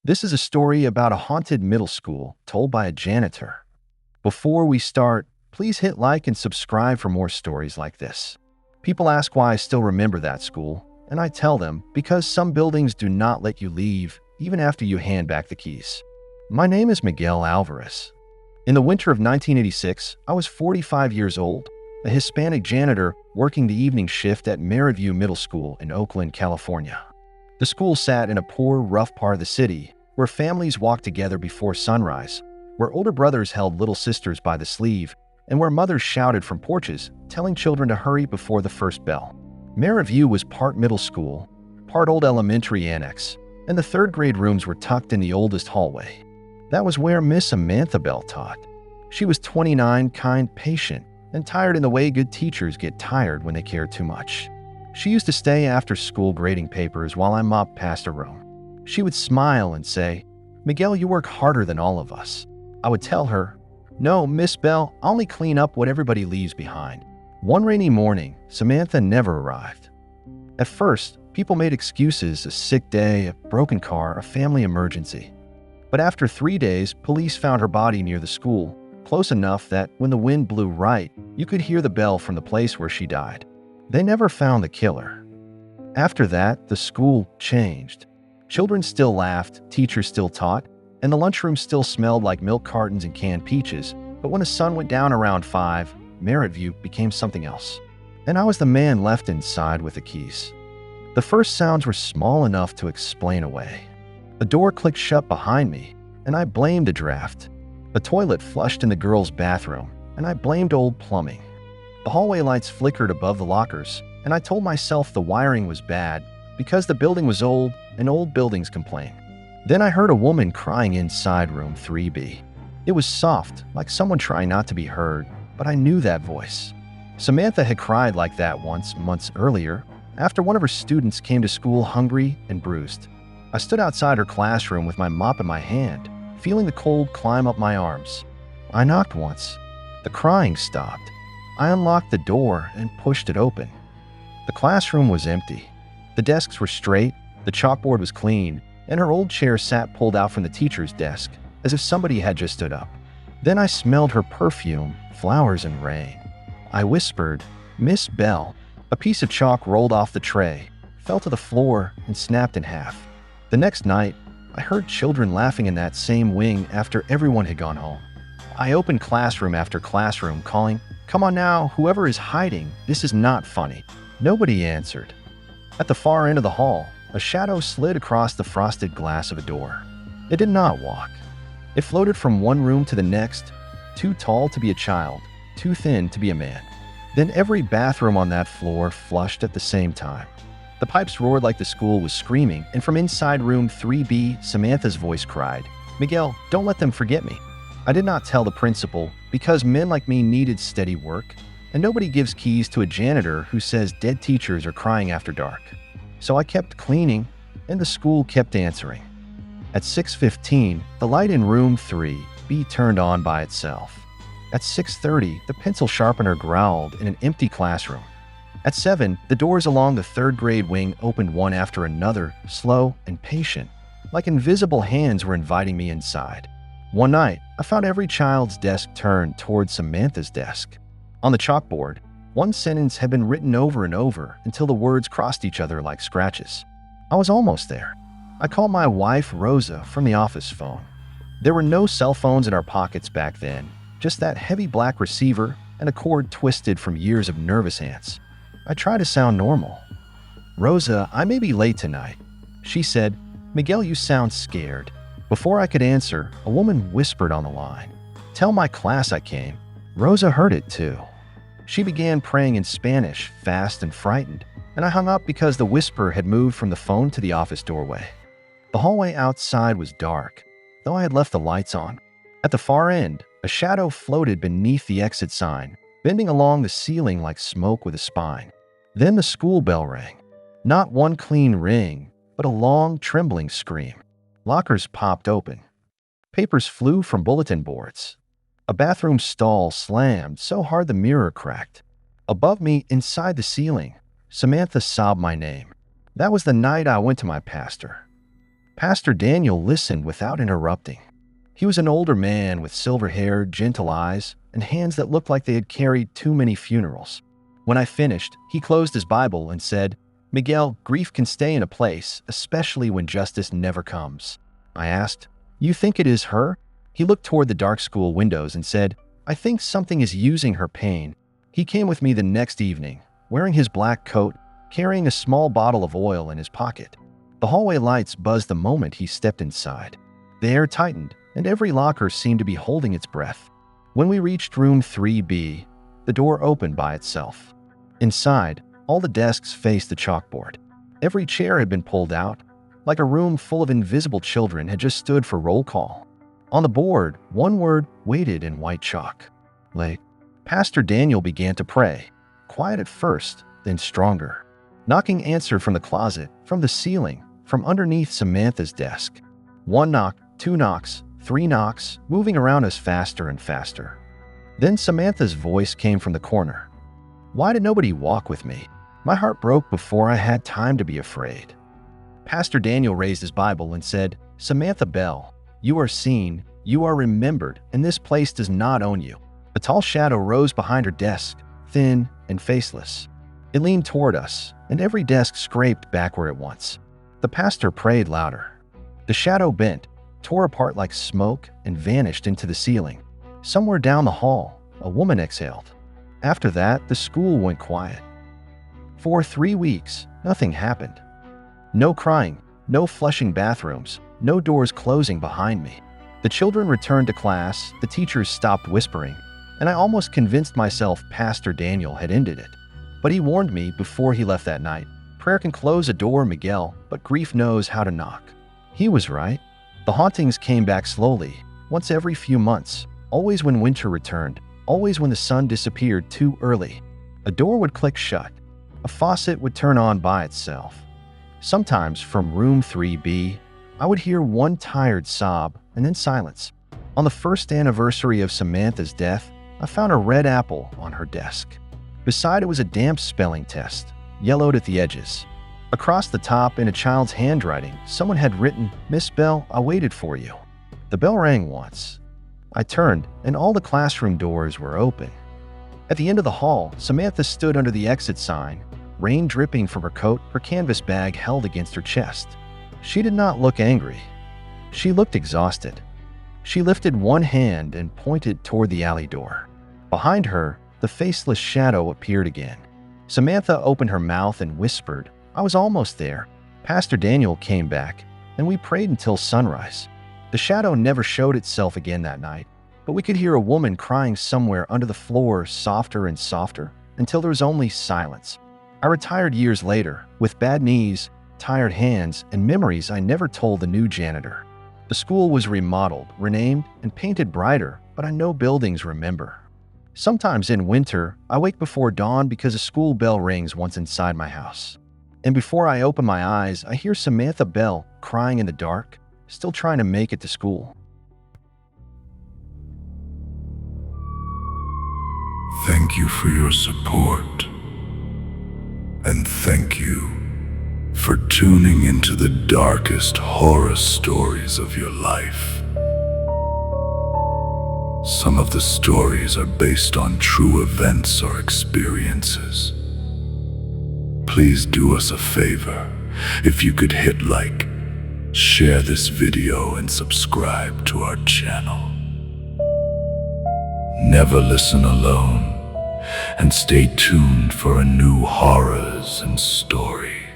This is a story about a haunted middle school told by a janitor. Before we start, please hit like and subscribe for more stories like this. People ask why I still remember that school, and I tell them because some buildings do not let you leave even after you hand back the keys. My name is Miguel Alvarez. In the winter of 1986, I was 45 years old, a Hispanic janitor working the evening shift at Merritt View Middle School in Oakland, California. The school sat in a poor, rough part of the city where families walked together before sunrise, where older brothers held little sisters by the sleeve, and where mothers shouted from porches, telling children to hurry before the first bell. Merritt View was part middle school, part old elementary annex, and the third grade rooms were tucked in the oldest hallway. That was where Miss Samantha Bell taught. She was 29, kind, patient, and tired in the way good teachers get tired when they care too much. She used to stay after school grading papers while I mopped past her room. She would smile and say, "Miguel, you work harder than all of us." I would tell her, "No, Miss Bell, I only clean up what everybody leaves behind." One rainy morning, Samantha never arrived. At first, people made excuses: a sick day, a broken car, a family emergency. But after 3 days, police found her body near the school, close enough that when the wind blew right, you could hear the bell from the place where she died. They never found the killer. After that, the school changed. Children still laughed, teachers still taught, and the lunchroom still smelled like milk cartons and canned peaches. But when the sun went down around 5, Merritt View became something else. And I was the man left inside with the keys. The first sounds were small enough to explain away. The door clicked shut behind me, and I blamed the draft. The toilet flushed in the girls' bathroom, and I blamed old plumbing. The hallway lights flickered above the lockers, and I told myself the wiring was bad because the building was old and old buildings complain. Then I heard a woman crying inside room 3B. It was soft, like someone trying not to be heard, but I knew that voice. Samantha had cried like that once, months earlier, after one of her students came to school hungry and bruised. I stood outside her classroom with my mop in my hand, feeling the cold climb up my arms. I knocked once. The crying stopped. I unlocked the door and pushed it open. The classroom was empty. The desks were straight, the chalkboard was clean, and her old chair sat pulled out from the teacher's desk, as if somebody had just stood up. Then I smelled her perfume, flowers and rain. I whispered, "Miss Bell." A piece of chalk rolled off the tray, fell to the floor, and snapped in half. The next night, I heard children laughing in that same wing after everyone had gone home. I opened classroom after classroom, calling, "Come on now, whoever is hiding, this is not funny." Nobody answered. At the far end of the hall, a shadow slid across the frosted glass of a door. It did not walk. It floated from one room to the next, too tall to be a child, too thin to be a man. Then every bathroom on that floor flushed at the same time. The pipes roared like the school was screaming, and from inside room 3B, Samantha's voice cried, "Miguel, don't let them forget me." I did not tell the principal because men like me needed steady work, and nobody gives keys to a janitor who says dead teachers are crying after dark. So I kept cleaning, and the school kept answering. At 6:15, the light in room 3B turned on by itself. At 6:30, the pencil sharpener growled in an empty classroom. At 7, the doors along the third grade wing opened one after another, slow and patient, like invisible hands were inviting me inside. One night, I found every child's desk turned towards Samantha's desk. On the chalkboard, one sentence had been written over and over until the words crossed each other like scratches. I was almost there. I called my wife, Rosa, from the office phone. There were no cell phones in our pockets back then, just that heavy black receiver and a cord twisted from years of nervous hands. I tried to sound normal. "Rosa, I may be late tonight." She said, "Miguel, you sound scared." Before I could answer, a woman whispered on the line, "Tell my class I came." Rosa heard it too. She began praying in Spanish, fast and frightened, and I hung up because the whisper had moved from the phone to the office doorway. The hallway outside was dark, though I had left the lights on. At the far end, a shadow floated beneath the exit sign, bending along the ceiling like smoke with a spine. Then the school bell rang. Not one clean ring, but a long, trembling scream. Lockers popped open. Papers flew from bulletin boards. A bathroom stall slammed so hard the mirror cracked. Above me, inside the ceiling, Samantha sobbed my name. That was the night I went to my pastor. Pastor Daniel listened without interrupting. He was an older man with silver hair, gentle eyes, and hands that looked like they had carried too many funerals. When I finished, he closed his Bible and said, "Miguel, grief can stay in a place, especially when justice never comes." I asked, "You think it is her?" He looked toward the dark school windows and said, "I think something is using her pain." He came with me the next evening, wearing his black coat, carrying a small bottle of oil in his pocket. The hallway lights buzzed the moment he stepped inside. The air tightened, and every locker seemed to be holding its breath. When we reached room 3B, the door opened by itself. Inside, all the desks faced the chalkboard. Every chair had been pulled out, like a room full of invisible children had just stood for roll call. On the board, one word waited in white chalk: late. Pastor Daniel began to pray, quiet at first, then stronger. Knocking answered from the closet, from the ceiling, from underneath Samantha's desk. One knock, two knocks, three knocks, moving around us faster and faster. Then Samantha's voice came from the corner. "Why did nobody walk with me?" My heart broke before I had time to be afraid. Pastor Daniel raised his Bible and said, "Samantha Bell, you are seen, you are remembered, and this place does not own you." A tall shadow rose behind her desk, thin and faceless. It leaned toward us, and every desk scraped backward at once. The pastor prayed louder. The shadow bent, tore apart like smoke, and vanished into the ceiling. Somewhere down the hall, a woman exhaled. After that, the school went quiet. For 3 weeks, nothing happened. No crying, no flushing bathrooms, no doors closing behind me. The children returned to class, the teachers stopped whispering, and I almost convinced myself Pastor Daniel had ended it. But he warned me before he left that night, "Prayer can close a door, Miguel, but grief knows how to knock." He was right. The hauntings came back slowly, once every few months, always when winter returned, always when the sun disappeared too early. A door would click shut. A faucet would turn on by itself. Sometimes from room 3B, I would hear one tired sob and then silence. On the first anniversary of Samantha's death, I found a red apple on her desk. Beside it was a damp spelling test, yellowed at the edges. Across the top, in a child's handwriting, someone had written, "Miss Bell, I waited for you." The bell rang once. I turned, and all the classroom doors were open. At the end of the hall, Samantha stood under the exit sign, rain dripping from her coat, her canvas bag held against her chest. She did not look angry. She looked exhausted. She lifted one hand and pointed toward the alley door. Behind her, the faceless shadow appeared again. Samantha opened her mouth and whispered, "I was almost there." Pastor Daniel came back, and we prayed until sunrise. The shadow never showed itself again that night, but we could hear a woman crying somewhere under the floor, softer and softer, until there was only silence. I retired years later, with bad knees, tired hands, and memories I never told the new janitor. The school was remodeled, renamed, and painted brighter, but I know buildings remember. Sometimes in winter, I wake before dawn because a school bell rings once inside my house. And before I open my eyes, I hear Samantha Bell crying in the dark, still trying to make it to school. Thank you for your support. And thank you for tuning into the darkest horror stories of your life. Some of the stories are based on true events or experiences. Please do us a favor. If you could hit like, share this video, and subscribe to our channel. Never listen alone, and stay tuned for a new horrors and stories.